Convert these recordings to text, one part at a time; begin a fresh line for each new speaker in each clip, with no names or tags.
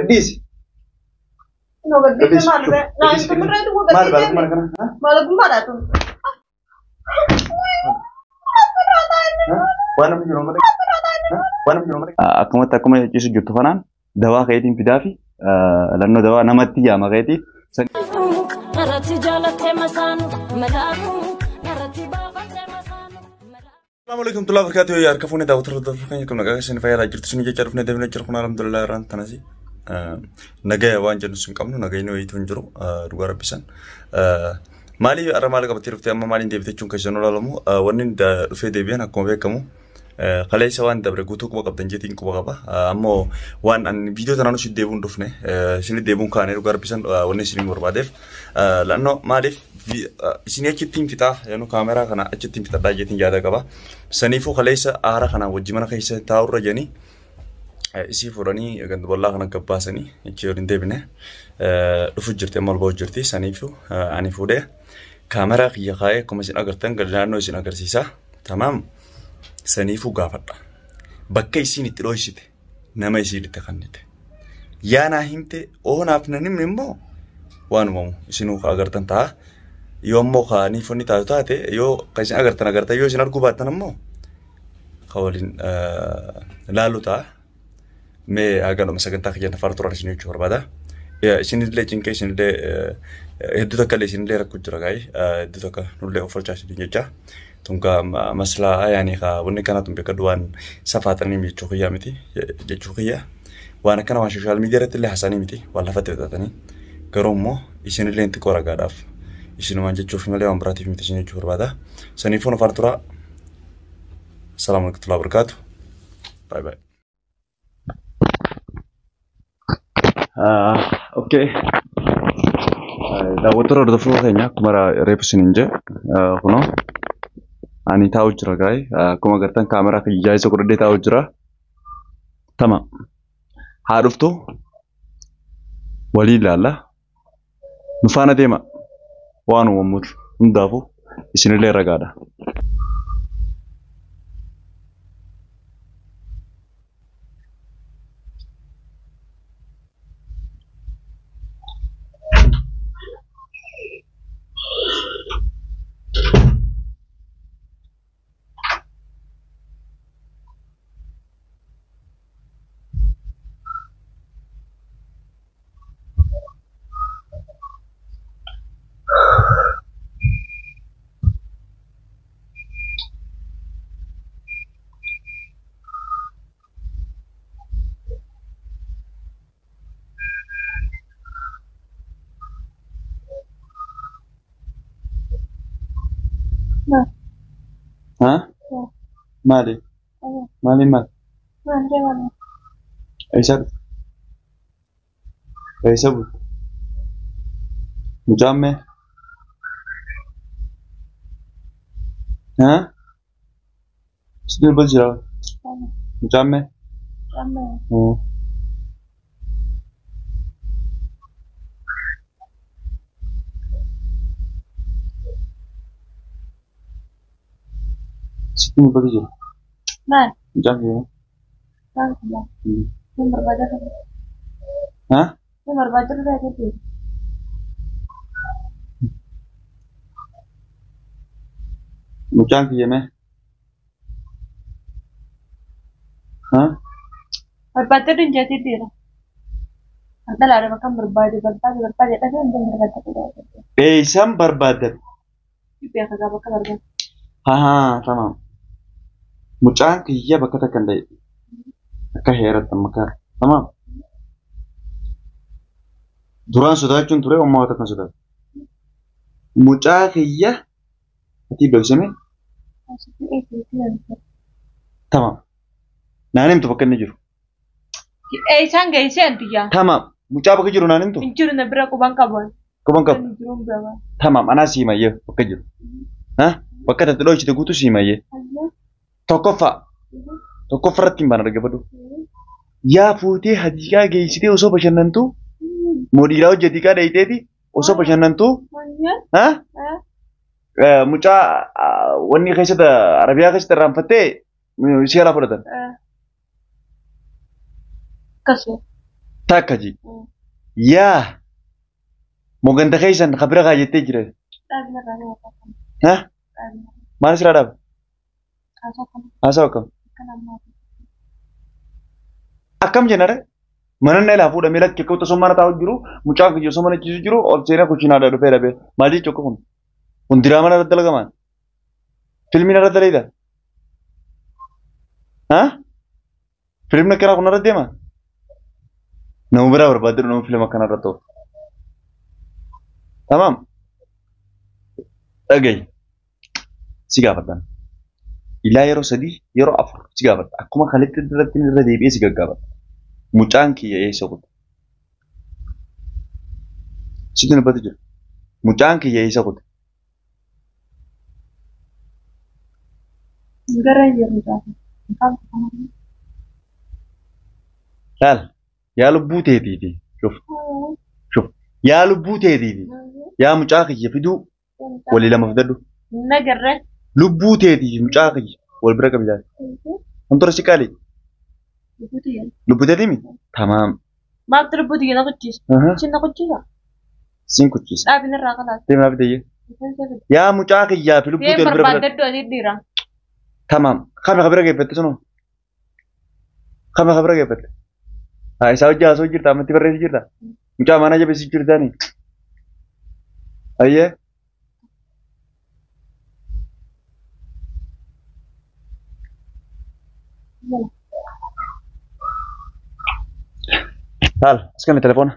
Gadis.
No gadis malu. Nah itu beneran itu gadis. Malu gimana tuh?
Akkuma jechuun jirtu kanaan dawaa ka'iitiin fidaa fi lannoo dawaa namatti yaama ka'iitiin. Assalamualaikum warahmatullahi wabarakatuh. Ya arkafune daawwataa hordoftoota kun nagaa isin fayyadaa jirtu isin jecha dhufne deemnee jirru kun alhamdulillah irraan tanasi nagaa waan jennu sun qabnu nagaa inni wayitu hin jiru dhugaa rabbisan maali arra maal qabatee dhuftee amma maaliin deebitechuun keessan olaalamu wanni dhufee deebi'an akkuma beekamu kaleessa waan dabre guutuu quba qabdan jeetiin quba qaba ammoo waan an viidiyoo tanaan usi deebuun dhufne isin deebuun kaanee dhugaa rabbisan wanni isin barbaadeef lannoo maaliif isin achittiin fixaa yaanu kaameraa kana achittiin fixadhaa jeetiin yaada qaba saniifuu kaleessa aara kana wajji mana keessa taa'urra janii isii furanii ganduballaa kana gabbaasanii ichi waliin deebine dhufu jirti amma olba'u jirti saniifuu ani fuudhee kaameraa kiyya kaa'ee akkuma isin agartan naannoo isin agarsiisaa tamaam saniifuu gaafadha bakka isin itti dhoysite nama isin itti kannite yaanaa himte oonaaf nan himne immoo waanumamu isinuu agartan ta'a yoo ammoo kaaniifonni taatu taate yoo kan isin agartan yoo isin arguu baattan ammoo kawaliin laalu ta'a mee agaluma sagantaa kiyyan afaan turan isin jechuu barbaada isinillee cinqee isinillee hedduu takka illee isinillee rakkoo jira gaa'ii hedduu takka nullee of olchaa isin jecha tunka maslaa yaani ka wanni kana tumbe kadwaan safaatanii michuu kiyyaa miti jechuu kiyyaa waan akkana waan social media irratti illee haasanii miti waan lafatti bitatanii garuu immoo isinillee inti qoragaadhaaf isinumaan jechuuf malee waan biraatiif miti isin jechuu barbaada saniifuun afaan turaa salaamu alaykum wa barakaatu bye bye. Okay. Daawwattoota hordoftoota keenya akkuma reefu isiniin jedhe kunoo ani taa'u jira gaa'ii akkuma agartan kaameraa kan ijaa'isa godhadhee taa'u jira tama haa dhuftu walii ilaalla nu faana deema waan uumamur hundaafuu isinillee ragaadha. Hah? Mali? Mali mal?
Mana?
Aisyah? Aisyah bu? Mujamme? Hah? Sudah berjalan? Mujamme? Oh. Situ mau pergi?
Nah,
Jangan ya.
Jangan. Nomor baca kan?
Hah?
Nomor baca udah ada tuh.
Mucang ya meh? Hah?
Nomor baca tuh jadi dia. Ada lah ada makan berbaca tapi kan berbaca tidak.
Sam berbadat.
Itu yang kagak bakal berbaca.
Haa, tamam. Mucaan kiyya bakka takkan da'e akka heeratti makar tamam. Duraan sodaachuun ture ammoo takkan sodaatu. Mucaa kiyya ati beeksame tamam. Naan himtu bakka inni jiru.
Isaan geesseen tiyyaa.
Tamam. Mucaa bakka jiru naan himtu.
Hin jiru na bira quban qaban.
Quban qabu. Tamam. Anaa siimayyee bakka jiru. Hah? Bakka tatti dho'ochite guutuu siimayyee. Tokkoffaa irratti hin baan arga badu. Yaa fuutee hadiiqaa geessitee osoo bashannantuu moodiidhaa hojjetii kaa dheeyiteeti osoo bashannantuu mucaa wanni keessatti Arabiyaa keessatti irraanfattee si alaa fudhatan. Takkaji. Yaa. Moganta keessan kabira kaayettee jira. Ha? Maal sirraa dhaaba? Haasawa akkam? Akkam jennare? Mana na ilaa fuudhamee lakkee akka osoo mana taa'u jiru mucaan kiyya osoo mana ciisu jiru ol seenaa kuchinaadhaa dhufee dhabee maal jechuu akka kun? Kun diraamaa irratti dalagamaan? Filmiin irratti daleedha? Ha? Filmni akkanaa kun irratti deemaa? Nama biraa barbaadde nama filma akkanaa irratti ta'u. Tamam. Dhagayi. Si gaafatan. Ilaa yeroo sadii yeroo afur si gaafata. Akkuma kaletti irratti irra deebi'ee si gaggaafata. Mucaan kiyya eessa kutte? Sitti dubbatu jira. Mucaan kiyya eessa kutte?
Gara jiru taate.
Laal yaa lubbuu teetiiti. Shuf. Shuf. Yaa lubbuu teetiiti. Yaa mucaa kiyya fiduu walii lama fidadhu.
Nagarre.
Lubbuu teetiiti mucaa kiyya wal bira qabi jaati. Wantoota si qaalii. Lubbuu teetiimi? Tamaam.
Maaltu lubbuu tiyya na kuchisa? Sin na kuchisa?
Sin kuchisa.
Dhaabin irraa kalaati.
Deemaa fidayye. Yaa mucaa kiyyaa fi lubbuu teetii bira bira.
Barbaadaddu adii dhiira.
Tamaam. Kame kabira geeffette sunu. Kame kabira geeffette. Haa isaa hojii haasoo jirta ammatti barreessi jirta. Mucaa mana jabeessi jirtaani. Ayyee. Laal as kana telefoona.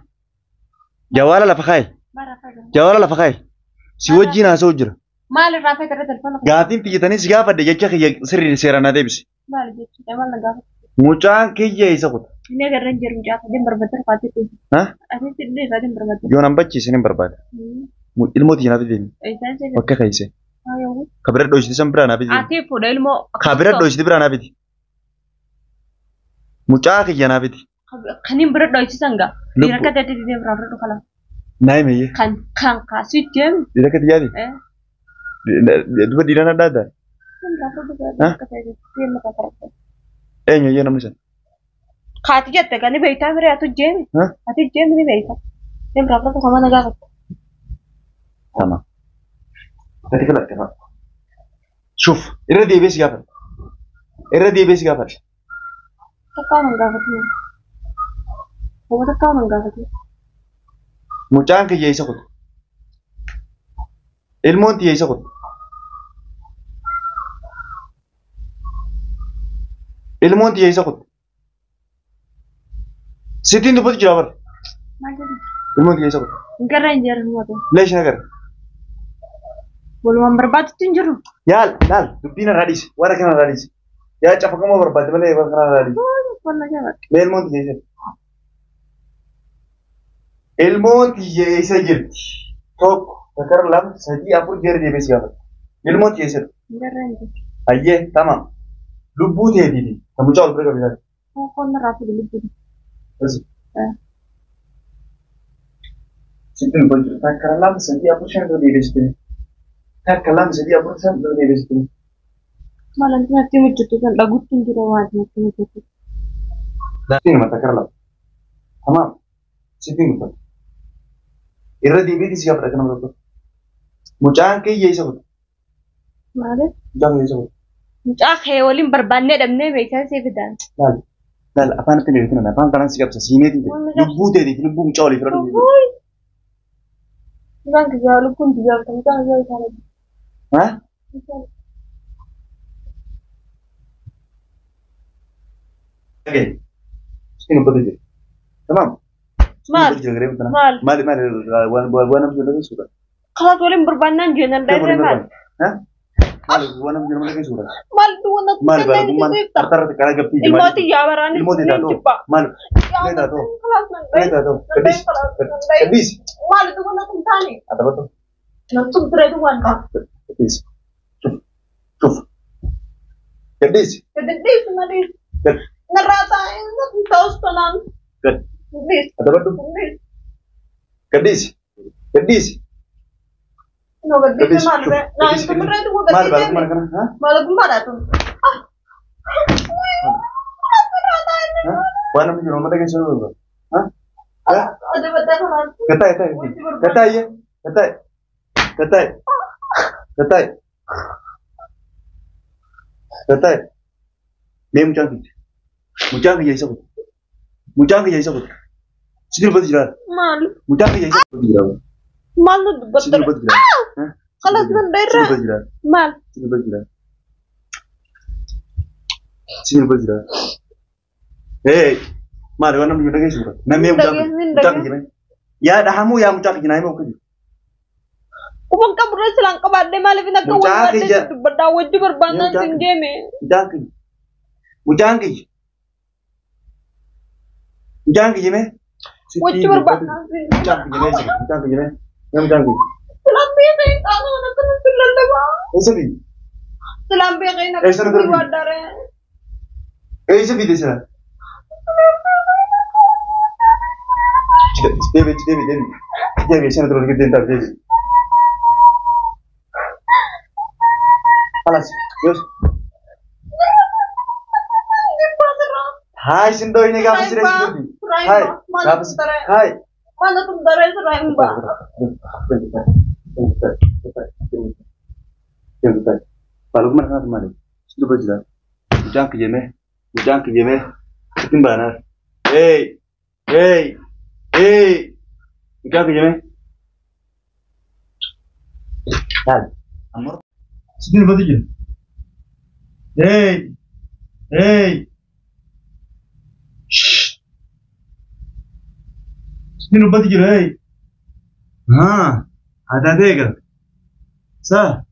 Jawaala lafa kaayi. Jawaala lafa kaayi. Si wajjin haasoo jira.
Maal irraa fayyadamee telefoona?
Gaafiin fiyyatanii si gaafadde jecha kiyya sirrii seeraan haa deebisi.
Maal jechuudha maal na gaafata?
Mucaan kiyya isa kuta.
Inni agarran jiru mucaa sadeen barbaadde rufaatee teessu.
Ha?
Asitti illee sadeen barbaadde.
Yoo nan bachiisin hin barbaada. Ilmoo tiyya naaf deemi. Bakka kaayise. Kabira dhoositi san biraa naaf deemi.
Ati fuudha ilmoo.
Kabira dhoositi biraa naaf deemi. Mucaa kiyya naaf deemi.
Kaniin bira dhoosisan gaa. Dhiira akka dadda didee biraa bira dhufa lama.
Naayime iyyee.
Kan kaasii deemu.
Dhiira akka tiyyaati. Duba dhiiraan adda addaa. Eenyu iyyee namni san.
Kaati jette kan ni beektaa firee atu jeemi. Ati jeemi ni beektaa. Deemu biraa bira dhufa mana gaafata.
Tama. Ati kalatte fa'a. Shuf irra deebi'ee si gaafata. Irra deebi'ee si gaafata.
Takkaan hin gaafatu. Kuma takkaan hin gaafatu.
Mucaan kiyya isa kutu. Ilmoon tiyya isa kutu. Ilmoon tiyya isa kutu. Sittiin dubbatu jira bara.
Maal jedhu?
Ilmoon tiyya isa kutu.
Garra hin jiru himatu.
Leeshin agarra.
Walumaan barbaadutti hin jiru.
Yaal laal dubbiin irraa dhiisi. Waan kana irraa dhiisi. Yaa cafaqamoo barbaadde malee waan kana irraa dhiisi.
Wanna jabaatu.
Mee ilmoon tiyya isa. Ilmoon tiyya isa jirti. Tokko takara lama sadii afur jeera deebi'ee si gaafata. Ilmoon tiyya isa.
Garra hin jiru.
Ayyee tamam. Lubbuu teetiiti. Kan mucaa ol bira qabisaa.
Qonna raafuu lubbuu.
Sittin kun jiru. Takara lama sadii afur shan dura deebi'ee si. Takka lama sadii afur shan dura deebi'ee si.
Malanti natti hojjetu kan dhaguutti hin jiru waan natti hojjetu.
Sittin mata takara lama. Tamam. Sittin kun. Irra deebi'ee si gaafata kana tokko. Mucaan kiyya isa kutu.
Maali?
Mucaan kiyya isa kutu.
Mucaa kee waliin barbaannee dhabnee beekaa see fidaan.
Laal. Laal afaan itti deebiin kana afaan kanaan si qabsa siimeetii jira. Lubbuu teetiif lubbuu mucaa olii fira dhufu.
Mucaan kiyyaa lubbuun biyyaa bitama mucaan kiyyaa isaanii.
Ha? Oke. Sittin ubbatu jira. Tamam.
Maal? Maal?
Waan namni jedhamu suura.
Kalas waliin barbaannaan jeenan dhaabee maal?
Waan namni jedhamu lakin suura.
Maal duwwan natti
Maal tartarratti karaa gabbii jira.
Ilmooti yaabaraan
Ilmooti taatoo. Maal? Ilmooti taatoo. Ilmooti taatoo. Kadis. Kadis.
Maal duwwan natti hin taane?
Ada betul.
Natti turee duwwan ta'a.
Kadis. Cuf. Kadis.
Kadis nadis. Narraa taa'ee natti ta'us kanaan. Kadis.
Ada betul. Kadis. Kadis.
No, kadis maal be? Nah, itu turee duwwan kadis.
Maal baru mana kana? Ha?
Maal gumbaadha tun.
Waan namni jedhamu lakin suura. Ha? Mee mucaan kiyya isa godhe. Mucaan kiyya isa godhe. Sidii dubbatu jira.
Maali?
Mucaan kiyya isa godhe jira.
Maal nu dubbatu?
Sidii dubbatu jira.
Kalas dandeera.
Sidii dubbatu jira.
Maal?
Sidii dubbatu jira. Sidii dubbatu jira. Maali waan namni dhagee suura. Namni mucaan kiyya. Yaa dhahamuu yaa mucaan kiyya naayima okkoo jiru.
Kuban kabura silang kabadde maaliif na akka wajjadde dubbaddaa wajji barbaannaan sin deeme.
Mucaan kiyya. Mucaan kiyya. Mucaan kiyya mee?
Wajji barbaannaan sin deeme.
Mucaan kiyya mee? Mucaan kiyya mee? Mucaan kiyya.
Silang beekee qaama kana kana sin lallabaa.
Eessa fi?
Silang beekee na
Eessa
kasi waaddaare.
Eessa fi desira? Deebi sana turun gideen ta'a deebi. Alas, yos. Hai sindo ini gapa sih resiko? Hai, gapa sih? Hai.
Mana tuh darah serai mbak?
Kalau kemana kemana? Situ berjalan. Ujang ke jeme, itu mana? Hey, ujang ke jeme. Kan, amor. Situ berjalan. Hey. Situ berjalan. Hey. Ada deh. Sah.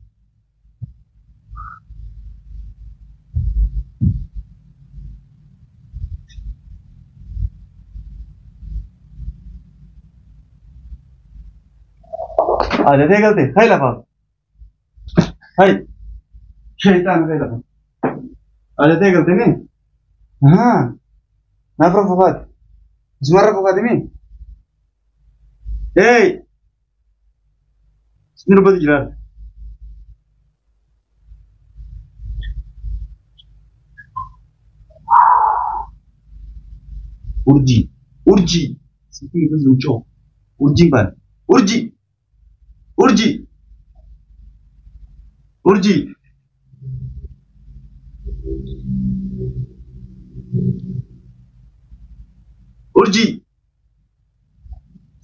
Ada deh galte. Hai lah pak. Hai. Syaitan hai lah pak. Ada deh galte nih. Nafra fakat. Zumara fakat ini. Hey. Sini lupa dijelas. Urji. Sini itu lucu. Urji ban. Urji.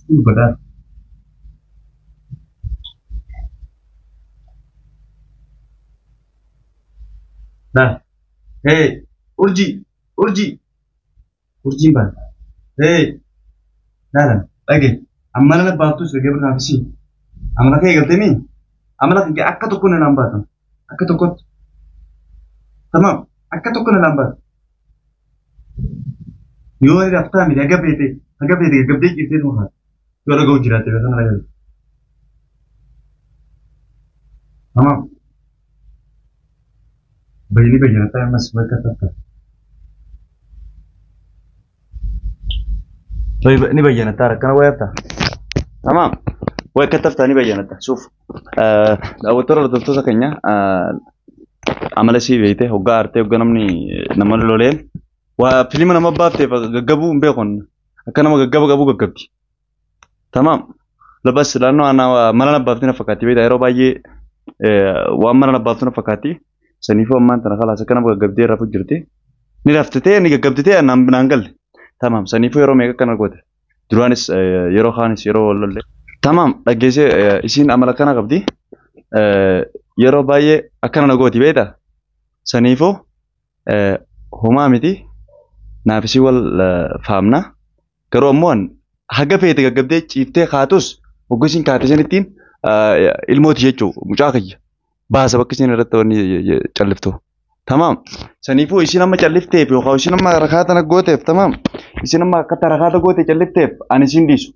Ini benar. Nah, hey, urji ban. Hey, nah, lagi. Amalnya batu sebagai berapa sih? Amalnya kayak gitu nih. Amalnya kayak akka tuh kuna nambah tuh. Akka tuh kok. Tamam. Akka tuh kuna nambah. Yo ini daftar nih. Agak bete gitu nih. Yo ada gau jirat ya kan lagi. Tamam. Begini bagian apa yang masih berkata. Ini bagian apa? Karena web ta. Tamam. Web كتبت أنا بيانات. شوف. أول ترى الدكتور كنيا. عمل شيء بيته. هو قارته وقنمني نمر لولين. وفيلم أنا ما بابته فجابوا بيكون. كان ما جابوا جابتي. تمام. لبس لأنه أنا ما أنا بابتنا فكاتي بيته. إيرو باجي. وأما أنا بابتنا فكاتي. سنيفو أمان تنا خلاص كان ما جابتي رافو جرتي. نرفتي جابتي أنا بنانجل. تمام. سنيفو إيرو ميكا كان القدر. درانس يرو خانس يرو لله. تمام أجهزة إسين عمل كنا قبدي يرو باي أكنا نقولي بيتا سنيفو هما متي نافسي وال فهمنا كرومون حاجة بيتا قبدي شيفتة خاتوس وقسين كاتجين التين الموت يجو مجاكي بس بكسين رتوني تلفتو تمام سنيفو إسين أما تلفته بيوخا إسين أما رخاتنا قوته تمام إسين أما كتر رخاتا قوته تلفته أنا سنديسو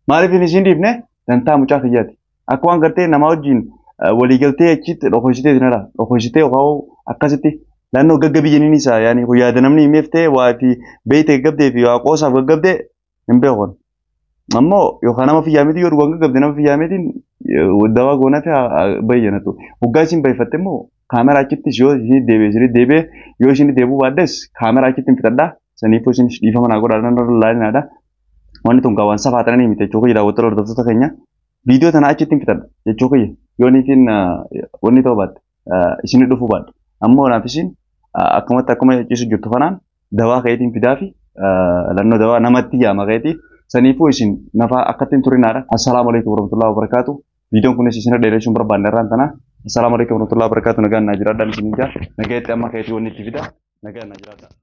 maaliif inni isin dhiifne dantaa mucaa kiyyaati. Akka waan gartee nama wajjin waliigaltee achitti dhokoshitee dinara. Dhokoshitee yookaan akkasitti naannoo gaggabii jeniin isaa yaani yaada namni himeef ta'e waa fi beeyte gaggabdee fi waa qoosaaf gaggabdee hin beekon. Ammoo yookaan nama fiyyaameti yoo dhugaan gaggabde nama fiyyaametiin dawaa goonaa fi bayyanatu. Hoggaa isin bayfatte immoo kaameraa achittis yoo isin deebee yoo isin deebuu baaddes kaameraa achitti hin fitadhaa. Saniifuu isin dhiifama naa godhaa naannoo laalinaadha. Wanti tun kaawwan safaatanii miti jechuudha daawwattoota hordoftoota keenya. Viidiyoo tana achitti hin fixadha jechuudha. Yooniifin wanni ta'uu baadde isin dhufuu baadde. Ammoo naaf isin akkumatti akkuma ciisu jirtu kanaan dawaa keetiin fidaa fi lannoo dawaa namatti yaama keetii saniifuu isin nafa akkattiin turinaadha. Assalaamu alaikum warahmatullahi wabarakatuh. Viidiyoon kunis isin dheeressuun barbaanne irraan tana. Assalamu alaikum warahmatullahi wabarakatuh. Nagaan naa jiraadhaan isin ijaa. Nagaa itti amma keetii wanni itti fida. Nagaan naa jiraadhaan.